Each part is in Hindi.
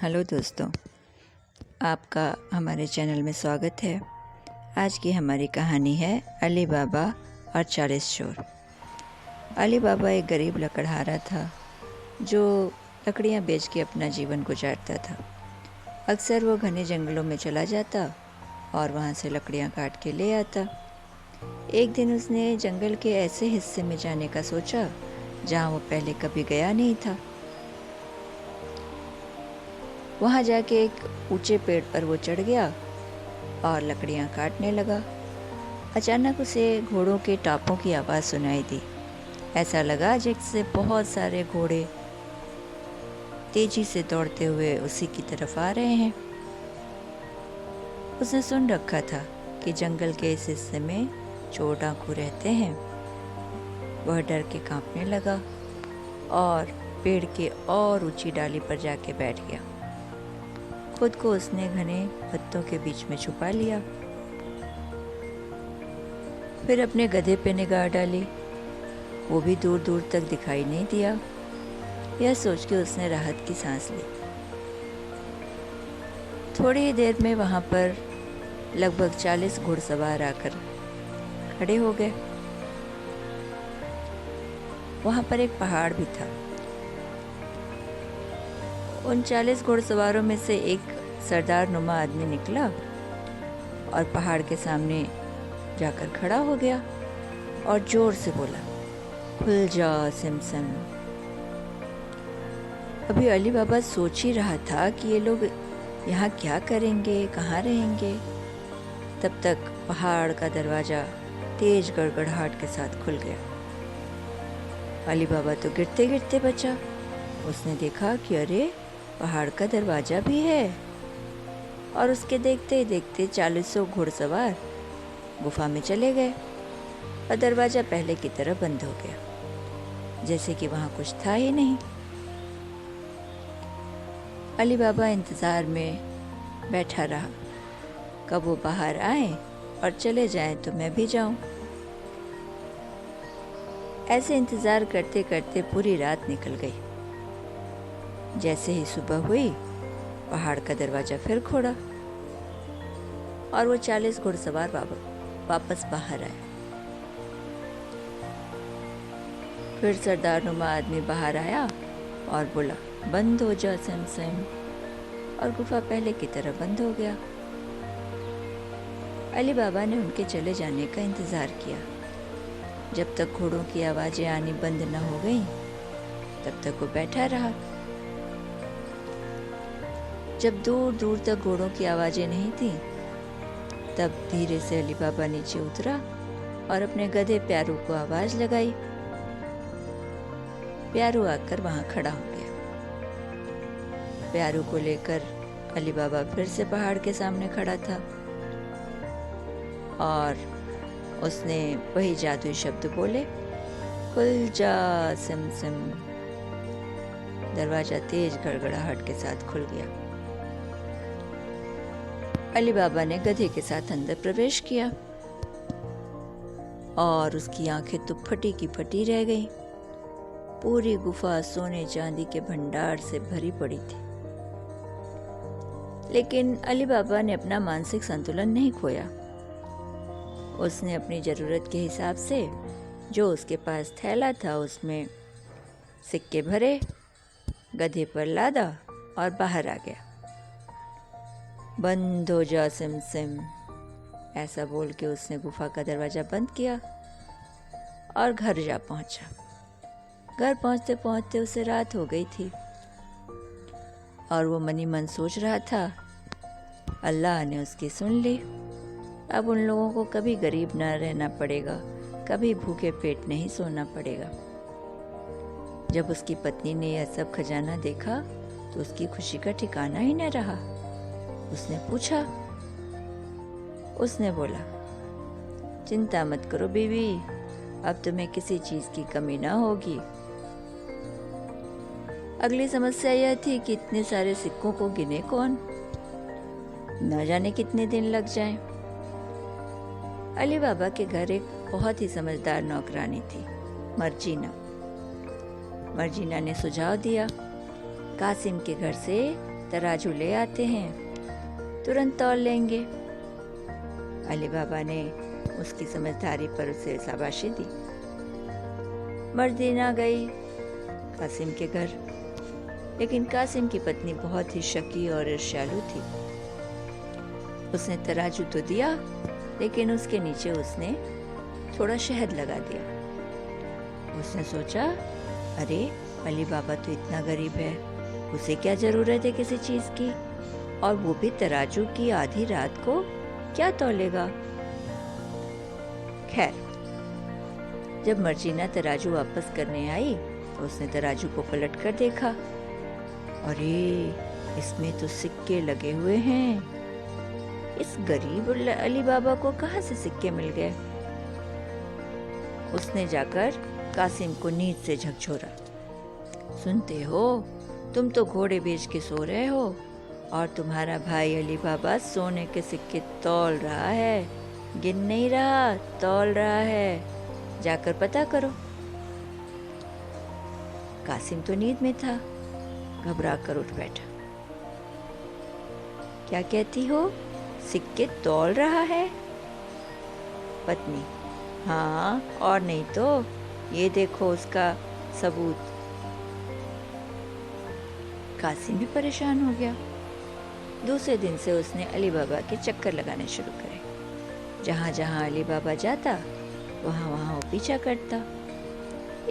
हेलो दोस्तों, आपका हमारे चैनल में स्वागत है। आज की हमारी कहानी है अली बाबा और 40 चोर। अली बाबा एक गरीब लकड़हारा था जो लकड़ियाँ बेच के अपना जीवन गुजारता था। अक्सर वो घने जंगलों में चला जाता और वहाँ से लकड़ियाँ काट के ले आता। एक दिन उसने जंगल के ऐसे हिस्से में जाने का सोचा जहाँ वो पहले कभी गया नहीं था। वहाँ जाके एक ऊंचे पेड़ पर वो चढ़ गया और लकड़ियाँ काटने लगा। अचानक उसे घोड़ों के टापों की आवाज़ सुनाई दी। ऐसा लगा जैसे बहुत सारे घोड़े तेजी से दौड़ते हुए उसी की तरफ आ रहे हैं। उसने सुन रखा था कि जंगल के इस हिस्से में चोर डाकू रहते हैं। वह डर के कांपने लगा और पेड़ के और ऊंची डाली पर जाके बैठ गया। खुद को उसने घने पत्तों के बीच में छुपा लिया। फिर अपने गधे पे निगाह डाली, वो भी दूर दूर तक दिखाई नहीं दिया। यह सोच के उसने राहत की सांस ली। थोड़ी ही देर में वहां पर लगभग 40 घुड़सवार आकर खड़े हो गए। वहां पर एक पहाड़ भी था। उन 40 घुड़सवारों में से एक सरदार नुमा आदमी निकला और पहाड़ के सामने जाकर खड़ा हो गया और जोर से बोला, खुल जा सिमसिम। अभी अली बाबा सोच ही रहा था कि ये लोग यहाँ क्या करेंगे, कहाँ रहेंगे। तब तक पहाड़ का दरवाजा तेज गड़गड़ाहट के साथ खुल गया। अली बाबा तो गिरते गिरते बचा। उसने देखा कि अरे, पहाड़ का दरवाजा भी है। और उसके देखते ही देखते 40 घुड़सवार गुफा में चले गए और दरवाजा पहले की तरह बंद हो गया, जैसे कि वहां कुछ था ही नहीं। अली बाबा इंतजार में बैठा रहा, कब वो बाहर आए और चले जाएं तो मैं भी जाऊं। ऐसे इंतजार करते करते पूरी रात निकल गई। जैसे ही सुबह हुई, पहाड़ का दरवाजा फिर खोला और वो 40 घुड़सवार वापस बाहर आए। फिर सरदार नुमा आदमी बाहर आया और बोला, बंद हो जा सिमसिम। और गुफा पहले की तरह बंद हो गया। अली बाबा ने उनके चले जाने का इंतजार किया। जब तक घोड़ों की आवाजें आनी बंद न हो गई, तब तक वो बैठा रहा। जब दूर दूर तक घोड़ों की आवाजें नहीं थी, तब धीरे से अली बाबा नीचे उतरा और अपने गधे प्यारू को आवाज लगाई। प्यारू आकर वहां खड़ा हो गया। प्यारू को लेकर अली बाबा फिर से पहाड़ के सामने खड़ा था और उसने वही जादुई शब्द बोले, खुल जा सिमसिम। दरवाजा तेज गड़गड़ाहट के साथ खुल गया। अली बाबा ने गधे के साथ अंदर प्रवेश किया और उसकी आंखें तो फटी की फटी रह गईं। पूरी गुफा सोने चांदी के भंडार से भरी पड़ी थी। लेकिन अली बाबा ने अपना मानसिक संतुलन नहीं खोया। उसने अपनी जरूरत के हिसाब से जो उसके पास थैला था उसमें सिक्के भरे, गधे पर लादा और बाहर आ गया। बंद हो जा सिमसिम, ऐसा बोल के उसने गुफा का दरवाजा बंद किया और घर जा पहुंचा। घर पहुंचते पहुंचते उसे रात हो गई थी और वो मनी मन सोच रहा था, अल्लाह ने उसकी सुन ली। अब उन लोगों को कभी गरीब ना रहना पड़ेगा, कभी भूखे पेट नहीं सोना पड़ेगा। जब उसकी पत्नी ने यह सब खजाना देखा तो उसकी खुशी का ठिकाना ही न रहा। उसने पूछा, उसने बोला, चिंता मत करो बीवी, अब तुम्हें किसी चीज की कमी ना होगी। अगली समस्या यह थी कि इतने सारे सिक्कों को गिने कौन, न जाने कितने दिन लग जाएं। अली बाबा के घर एक बहुत ही समझदार नौकरानी थी, मर्जीना। मर्जीना ने सुझाव दिया, कासिम के घर से तराजू ले आते हैं, तुरंत तौल लेंगे। अली बाबा ने उसकी समझदारी पर उसे शाबाशी दी। मर्दीना गई कासिम के घर, लेकिन कासिम की पत्नी बहुत ही शकी और ईर्ष्यालु थी। उसने तराजू तो दिया, लेकिन उसके नीचे उसने थोड़ा शहद लगा दिया। उसने सोचा, अरे अली बाबा तो इतना गरीब है, उसे क्या जरूरत है किसी चीज की, और वो भी तराजू की आधी रात को क्या तौलेगा। खैर, जब मर्जीना तराजू वापस करने आई तो उसने तराजू को पलट कर देखा। अरे इसमें तो सिक्के लगे हुए हैं। इस गरीब अली बाबा को कहाँ से सिक्के मिल गए। उसने जाकर कासिम को नींद से झकझोरा। सुनते हो, तुम तो घोड़े बेच के सो रहे हो और तुम्हारा भाई अली बाबा सोने के सिक्के तौल रहा है, गिन नहीं रहा, तौल रहा है। जाकर पता करो। कासिम तो नींद में था, घबरा कर उठ बैठा। क्या कहती हो, सिक्के तौल रहा है? पत्नी, हाँ और नहीं तो, ये देखो उसका सबूत। कासिम भी परेशान हो गया। दूसरे दिन से उसने अली बाबा के चक्कर लगाने शुरू करे। जहाँ जहाँ अली बाबा जाता, वहाँ वहाँ वो पीछा करता।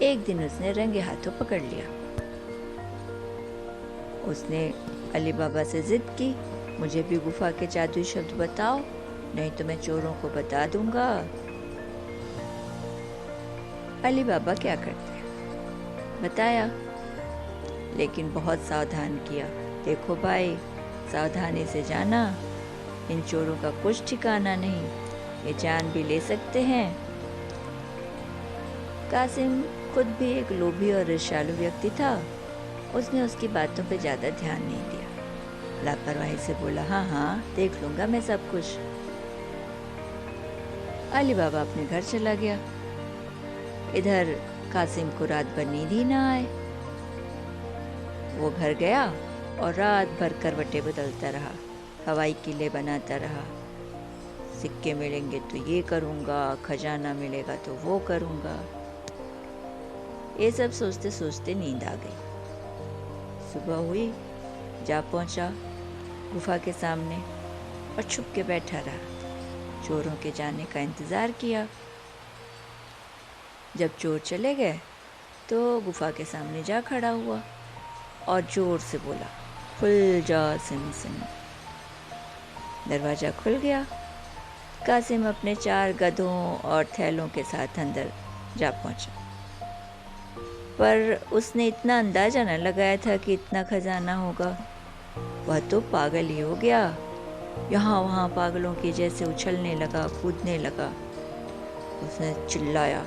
एक दिन उसने रंगे हाथों पकड़ लिया। उसने अली बाबा से जिद की, मुझे भी गुफा के जादुई शब्द बताओ, नहीं तो मैं चोरों को बता दूंगा। अली बाबा क्या करते, बताया, लेकिन बहुत सावधान किया। देखो भाई, सावधानी से जाना, इन चोरों का कुछ ठिकाना नहीं, ये जान भी ले सकते हैं। कासिम खुद भी एक लोभी और ईर्ष्यालु व्यक्ति था। उसने उसकी बातों पे ज्यादा ध्यान नहीं दिया। लापरवाही से बोला, हाँ हाँ देख लूंगा मैं सब कुछ। अली बाबा अपने घर चला गया। इधर कासिम को रात भर नींद ही ना आए। वो घर गया और रात भर करवटें बदलता रहा, हवाई किले बनाता रहा। सिक्के मिलेंगे तो ये करूंगा, खजाना मिलेगा तो वो करूंगा। ये सब सोचते सोचते नींद आ गई। सुबह हुई, जा पहुंचा गुफा के सामने और छुप के बैठा रहा। चोरों के जाने का इंतजार किया। जब चोर चले गए तो गुफा के सामने जा खड़ा हुआ और जोर से बोला, खुल जा सिम सिम। दरवाजा खुल गया। कासिम अपने 4 गधों और थैलों के साथ अंदर जा पहुंचा। पर उसने इतना अंदाजा न लगाया था कि इतना खजाना होगा। वह तो पागल ही हो गया। यहाँ वहाँ पागलों के जैसे उछलने लगा, कूदने लगा। उसने चिल्लाया,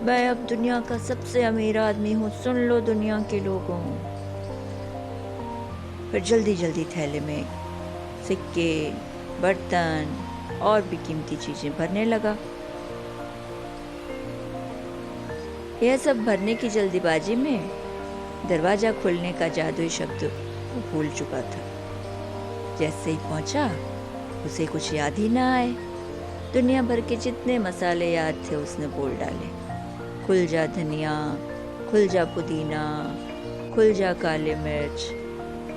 मैं अब दुनिया का सबसे अमीर आदमी हूँ, सुन लो दुनिया के लोगों। फिर जल्दी जल्दी थैले में सिक्के, बर्तन और भी कीमती चीजें भरने लगा। यह सब भरने की जल्दीबाजी में दरवाजा खुलने का जादुई शब्द वो भूल चुका था। जैसे ही पहुंचा, उसे कुछ याद ही ना आए। दुनिया भर के जितने मसाले याद थे उसने बोल डाले। खुल जा धनिया, खुल जा पुदीना, खुल जा काले मिर्च।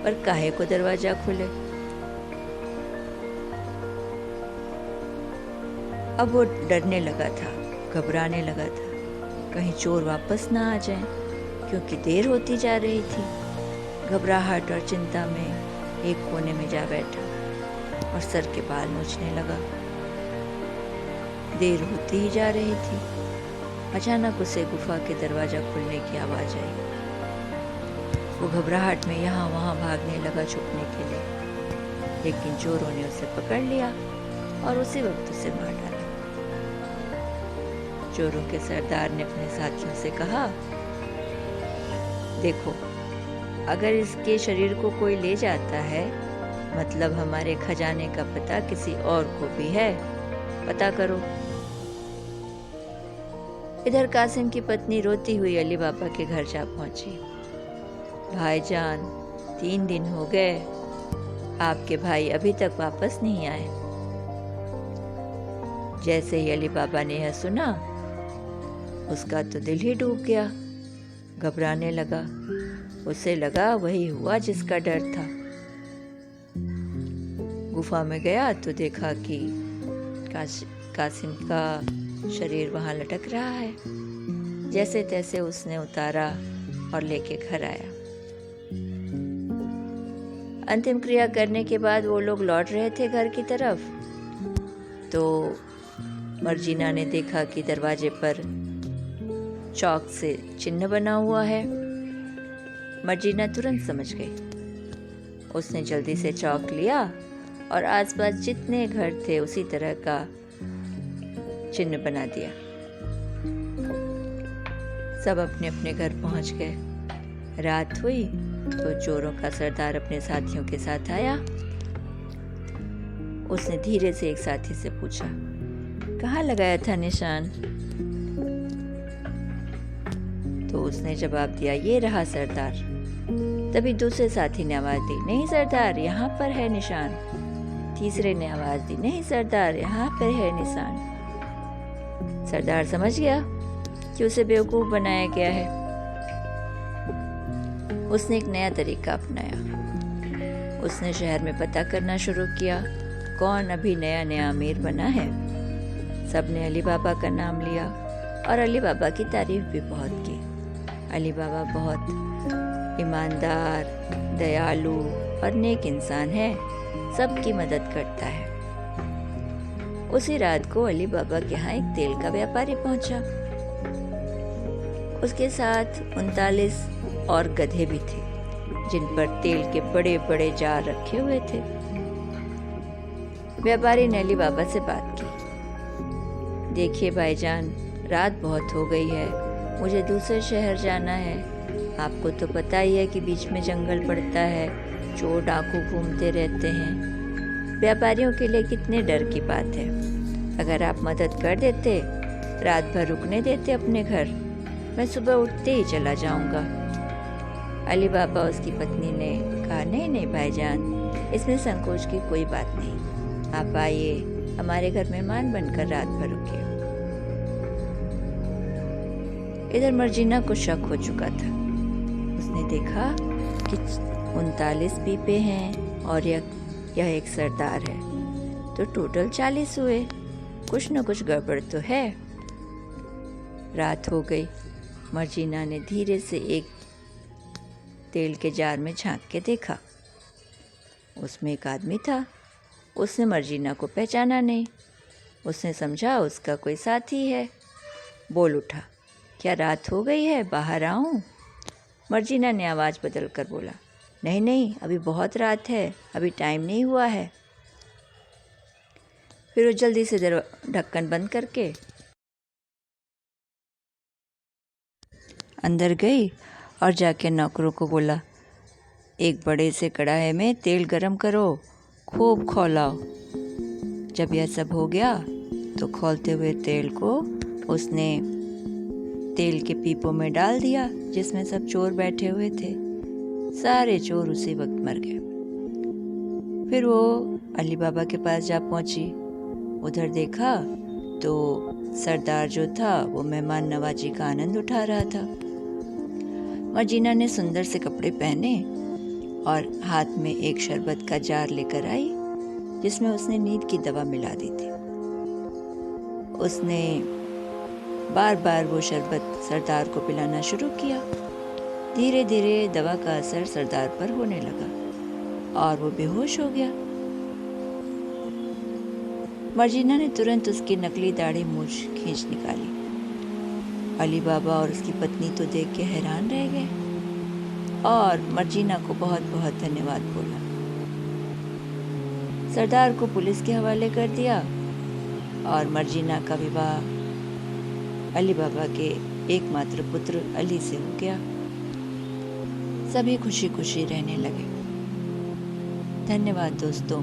पर काहे को दरवाजा खुले। अब वो डरने लगा था, घबराने लगा था, कहीं चोर वापस ना आ जाएं, क्योंकि देर होती जा रही थी। घबराहट और चिंता में एक कोने में जा बैठा और सर के बाल नोचने लगा। देर होती ही जा रही थी। अचानक उसे गुफा के दरवाजा खुलने की आवाज आई। वो घबराहट में यहाँ वहाँ भागने लगा छुपने के लिए, लेकिन चोरों ने उसे पकड़ लिया और उसी वक्त उसे मार डाला। चोरों के सरदार ने अपने साथियों से कहा, देखो, अगर इसके शरीर को कोई ले जाता है, मतलब हमारे खजाने का पता किसी और को भी है, पता करो। इधर कासिम की पत्नी रोती हुई अली बाबा के घर जा पहुंची। भाईजान, 3 दिन हो गए, आपके भाई अभी तक वापस नहीं आए। जैसे ही अली बाबा ने यह सुना, उसका तो दिल ही डूब गया, घबराने लगा। उसे लगा वही हुआ जिसका डर था। गुफा में गया तो देखा कि कासिम का शरीर वहाँ लटक रहा है। जैसे तैसे उसने उतारा और लेके घर आया। अंतिम क्रिया करने के बाद वो लोग लौट रहे थे घर की तरफ, तो मर्जीना ने देखा कि दरवाजे पर चौक से चिन्ह बना हुआ है। मर्जीना तुरंत समझ गई। उसने जल्दी से चौक लिया और आसपास जितने घर थे उसी तरह का चिन्ह बना दिया। सब अपने अपने घर पहुंच गए। रात हुई तो चोरों का सरदार अपने साथियों के साथ आया। उसने धीरे से एक साथी से पूछा, कहाँ लगाया था निशान? तो उसने जवाब दिया, ये रहा सरदार। तभी दूसरे साथी ने आवाज दी, नहीं सरदार, यहाँ पर है निशान। तीसरे ने आवाज दी, नहीं सरदार, यहाँ पर है निशान। सरदार समझ गया कि उसे बेवकूफ बनाया गया है। उसने एक नया तरीका अपनाया। उसने शहर में पता करना शुरू किया, कौन अभी नया नया अमीर बना है। सबने अली बाबा का नाम लिया और अली बाबा की तारीफ भी बहुत की। अली बाबा बहुत ईमानदार, दयालु और नेक इंसान है, सबकी मदद करता है। उसी रात को अली बाबा के यहाँ एक तेल का व्यापारी पहुंचा। उसके साथ 39 और गधे भी थे, जिन पर तेल के बड़े बड़े जार रखे हुए थे। व्यापारी ने अली बाबा से बात की, देखिए भाईजान, रात बहुत हो गई है, मुझे दूसरे शहर जाना है। आपको तो पता ही है कि बीच में जंगल पड़ता है, चोर डाकू घूमते रहते हैं। व्यापारियों के लिए कितने डर की बात है। अगर आप मदद कर देते, रात भर रुकने देते अपने घर, मैं सुबह उठते ही चला जाऊंगा। अली बाबा उसकी पत्नी ने कहा, नहीं नहीं भाईजान, इसमें संकोच की कोई बात नहीं। आप आइए, हमारे घर मेहमान बनकर रात भर रुके। इधर मर्जीना को शक हो चुका था। उसने देखा कि 39 पीपे हैं और यह एक सरदार है, तो टोटल 40 हुए। कुछ न कुछ गड़बड़ तो है। रात हो गई। मर्जीना ने धीरे से एक तेल के जार में झांक के देखा। उसमें एक आदमी था। उसने मर्जीना को पहचाना नहीं। उसने समझा उसका कोई साथी है। बोल उठा, क्या रात हो गई है, बाहर आऊं? मर्जीना ने आवाज़ बदल कर बोला, नहीं नहीं, अभी बहुत रात है, अभी टाइम नहीं हुआ है। फिर वो जल्दी से ढक्कन बंद करके अंदर गई और जाके नौकरों को बोला, एक बड़े से कढ़ाई में तेल गरम करो, खूब खौलाओ। जब यह सब हो गया तो खौलते हुए तेल को उसने तेल के पीपों में डाल दिया, जिसमें सब चोर बैठे हुए थे। सारे चोर उसी वक्त मर गए। फिर वो अली बाबा के पास जा पहुंची। उधर देखा तो सरदार जो था वो मेहमान नवाजी का आनंद उठा रहा था। मर्जीना ने सुंदर से कपड़े पहने और हाथ में एक शरबत का जार लेकर आई, जिसमें उसने नींद की दवा मिला दी थी। उसने बार बार वो शरबत सरदार को पिलाना शुरू किया। धीरे धीरे दवा का असर सरदार पर होने लगा और वो बेहोश हो गया। मर्जीना ने तुरंत उसकी नकली दाढ़ी मूंछ खींच निकाली। अली बाबा और उसकी पत्नी तो देख के हैरान रह गए और मर्जीना को बहुत बहुत धन्यवाद बोला। सरदार को पुलिस के हवाले कर दिया और मर्जीना का विवाह अली बाबा के एकमात्र पुत्र अली से हो गया। सभी खुशी खुशी रहने लगे। धन्यवाद दोस्तों।